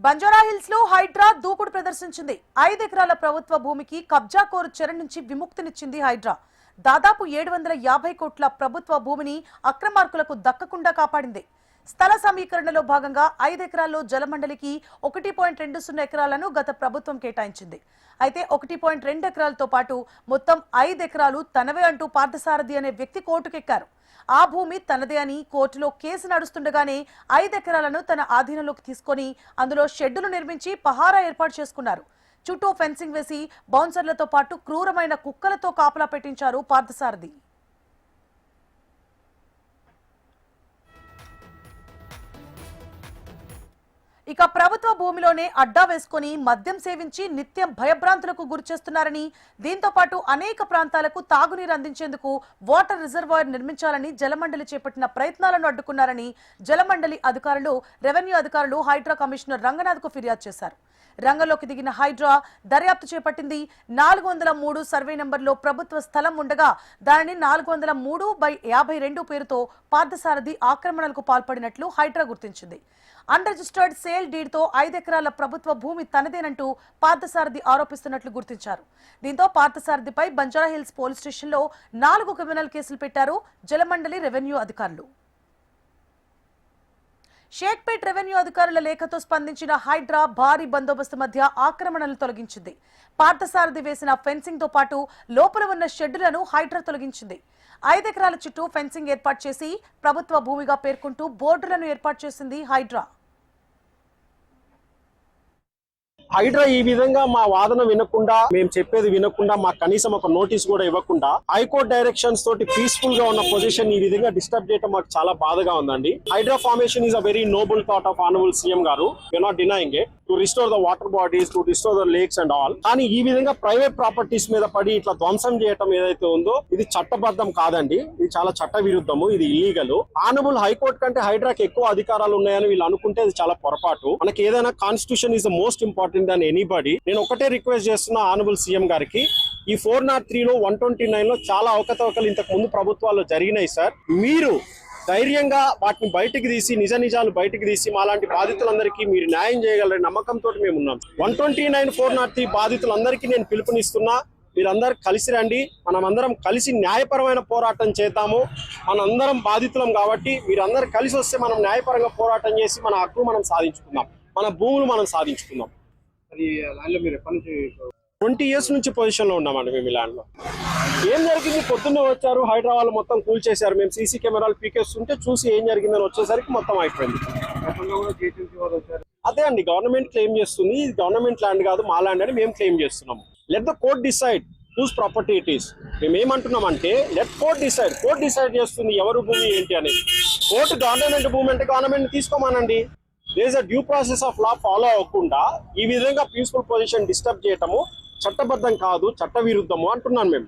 బంజారాహిల్స్ లో హైడ్రా దూకుడు ప్రదర్శించింది. 5 ఎకరాల ప్రభుత్వ భూమికి కబ్జా కోరు చెర నుంచి విముక్తినిచ్చింది హైడ్రా. దాదాపు 750 కోట్ల ప్రభుత్వ భూమిని అక్రమార్కులకు దక్కకుండా కాపాడింది. స్థల సమీకరణలో భాగంగా 5 ఎకరాల్లో జలమండలికి 1.20 ఎకరాలను గత ప్రభుత్వం కేటాయించింది. అయితే 1.2 ఎకరాలతో పాటు మొత్తం 5 ఎకరాలు తనవే అంటూ పార్థసారథి అనే వ్యక్తి కోర్టుకెక్కారు. ఆ భూమి తనదే అని కోర్టులో కేసు నడుస్తుండగానే 5 ఎకరాలను తన ఆధీనంలోకి తీసుకొని అందులో షెడ్డులు నిర్మించి పహారా ఏర్పాటు చేసుకున్నారు. చుట్టూ ఫెన్సింగ్ వేసి బౌన్సర్లతో పాటు క్రూరమైన కుక్కలతో కాపలా పెట్టించారు పార్థసారథి. ఇక ప్రభుత్వ భూమిలోనే అడ్డా వేసుకుని మద్యం సేవించి నిత్యం భయభ్రాంతులకు గురిచేస్తున్నారని, దీంతో పాటు అనేక ప్రాంతాలకు తాగునీరు అందించేందుకు వాటర్ రిజర్వాయర్ నిర్మించాలని జలమండలి చేపట్టిన ప్రయత్నాలను అడ్డుకున్నారని జలమండలి అధికారులు, రెవెన్యూ అధికారులు హైడ్రా కమిషనర్ రంగనాథ్కు ఫిర్యాదు చేశారు. రంగంలోకి దిగిన హైడ్రా దర్యాప్తు చేపట్టింది. 403 సర్వే నంబర్లో ప్రభుత్వ స్థలం ఉండగా దానిని 403/52 పేరుతో పార్థసారథి ఆక్రమణలకు పాల్పడినట్లు హైడ్రా గుర్తించింది. అన్రిజిస్టర్డ్ సేల్ డీడ్ తో 5 ఎకరాల ప్రభుత్వ భూమి తనదేనంటూ పార్థసారథి ఆరోపిస్తున్నట్లు గుర్తించారు. దీంతో పార్థసారథిపై బంజారాహిల్స్ పోలీస్ స్టేషన్లో 4 క్రిమినల్ కేసులు పెట్టారు జలమండలి, రెవెన్యూ అధికారులు. షేక్పేట్ రెవెన్యూ అధికారుల లేఖతో స్పందించిన హైడ్రా భారీ బందోబస్తు మధ్య ఆక్రమణలు తొలగించింది. పార్థసారథి వేసిన ఫెన్సింగ్ తో పాటు లోపల ఉన్న షెడ్డులను హైడ్రా తొలగించింది. 5 ఎకరాల చుట్టూ ఫెన్సింగ్ ఏర్పాటు చేసి ప్రభుత్వ భూమిగా పేర్కొంటూ బోర్డులను ఏర్పాటు చేసింది హైడ్రా. హైడ్రా ఈ విధంగా మా వాదన వినకుండా, మేము చెప్పేది వినకుండా, మాకు కనీసం ఒక నోటీస్ కూడా ఇవ్వకుండా హైకోర్టు డైరెక్షన్స్ తోటి పీస్ఫుల్ గా ఉన్న పొజిషన్ ఈ విధంగా డిస్టర్బ్ చేయడం మాకు చాలా బాధగా ఉందండి. Hydraa formation is a very noble thought of honourable CM గారు. We are not denying it, to restore the water bodies, to restore the lakes and all. కానీ ఈ విధంగా ప్రైవేట్ ప్రాపర్టీస్ మీద పడి ఇట్లా ధ్వంసం చేయడం ఏదైతే ఉందో ఇది చట్టబద్ధం కాదండి. ఇది చాలా చట్ట విరుద్ధము, ఇది ఇల్లీగల్. ఆనరబుల్ హైకోర్టు కంటే హైడ్రాకి ఎక్కువ అధికారాలు ఉన్నాయని వీళ్ళు అనుకుంటే అది చాలా పొరపాటు. మనకి ఏదైనా constitution is the most important than anybody. నేను ఒకటే రిక్వెస్ట్ చేస్తున్నా ఆనరబుల్ సీఎం గారికి, ఈ 403లో 129లో చాలా అవకతవకలు ఇంతకు ముందు ప్రభుత్వాల్లో జరిగినాయి సార్. మీరు ధైర్యంగా వాటిని బయటికి తీసి, నిజ నిజాలు బయటికి తీసి మాలాంటి బాధితులందరికీ మీరు న్యాయం చేయగలరని నమ్మకంతో మేము ఉన్నాం. 129, 403 బాధితులందరికీ నేను పిలుపునిస్తున్నా, మీరందరూ కలిసి రండి, మనమందరం కలిసి న్యాయపరమైన పోరాటం చేద్దాము. మనందరం బాధితులం కాబట్టి మీరందరూ కలిసి వస్తే మనం న్యాయపరంగా పోరాటం చేసి మన హక్కు మనం సాధించుకుందాం, మన భూములు మనం సాధించుకుందాం. 20 years నుంచి పొజిషన్ లో ఉన్నామండి మేము ఈ ల్యాండ్ లో. ఏం జరిగింది, పొద్దున్నే వచ్చారు హైడ్రా వాళ్ళు మొత్తం కూల్ చేశారు. మేము సీసీ కెమెరాలు పీకేస్తుంటే చూసి ఏం జరిగిందని వచ్చేసరికి మొత్తం అయిపోయింది. అదే అండి గవర్నమెంట్ క్లెయిమ్ చేస్తుంది, ఇది గవర్నమెంట్ ల్యాండ్ కాదు మా ల్యాండ్ అని మేము క్లెయిమ్ చేస్తున్నాము. Let the court decide whose property it is. మేము ఏమంటున్నామంటే let court decide. Court decide చేస్తుంది ఎవరు భూమి ఏంటి అనేది. కోర్టు గవర్నమెంట్ భూమి అంటే గవర్నమెంట్ తీసుకోమానండి. There is a due process of law follow అవ్వకుండా ఈ విధంగా పీస్ఫుల్ పొజిషన్ డిస్టర్బ్ చేయటము చట్టబద్ధం కాదు, చట్ట విరుద్ధము అంటున్నాను మేము.